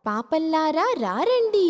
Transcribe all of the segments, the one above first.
పాపల్లారా రారండి.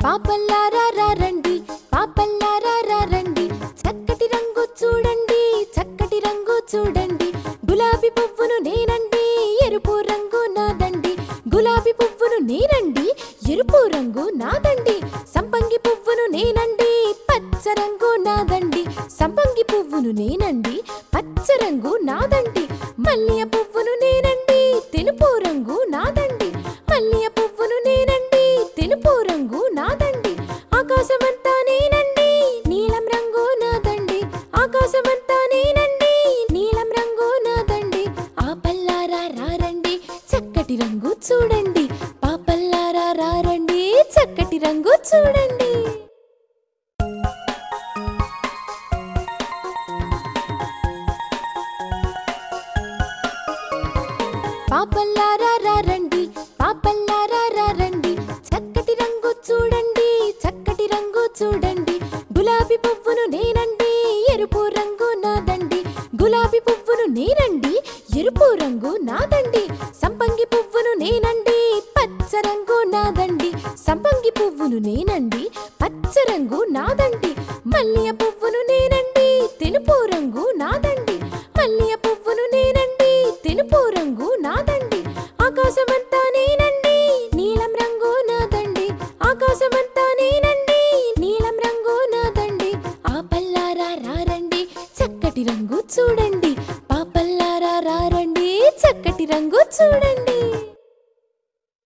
పాపల్లారా రారండి, పాపల్లారా రారండి, చక్కటి రంగు చూడండి, చక్కటి రంగు చూడండి. గులాబీ పువ్వును నేనండి, ఎరుపు రంగు నాదండి. గులాబీ పువ్వును నేనండి, ఎరుపు రంగు నాదండి. సంపంగి పువ్వును నేనండి, పచ్చ రంగు నాదండి. సంపంగి పువ్వును నేనండి, పచ్చ రంగు నాదండి. మల్లియ పువ్వును నేనండి, తెలుపు రంగు నాదండి. మల్లియ పువ్వును నేనండి, తెలుపు రంగు నాదండి. ఆకాశమంతా నేనండి, నీలం రంగు నాదండి. ఆకాశమంతా నేనండి, నీలం రంగు నాదండి. ఆపల్లారా రారండి, చక్కటి రంగు చూడండి. పాపల్లారా రారండి, చక్కటి రంగు చూడండి. పాపల్లారా రారండి, పాపల్లారా రారండి, చక్కటి రంగు చూడండి, చక్కటి రంగు చూడండి. గులాబీ పువ్వును నేనండి, ఎరుపు రంగు నాదండి. గులాబీ పువ్వును నేనండి, ఎరుపు రంగు నాదండి. సంపంగి పువ్వును నేనండి, పచ్చ రంగు నాదండి. సంపంగి పువ్వును నేనండి, పచ్చ రంగు నాదండి. మల్లియ పువ్వును నేనండి,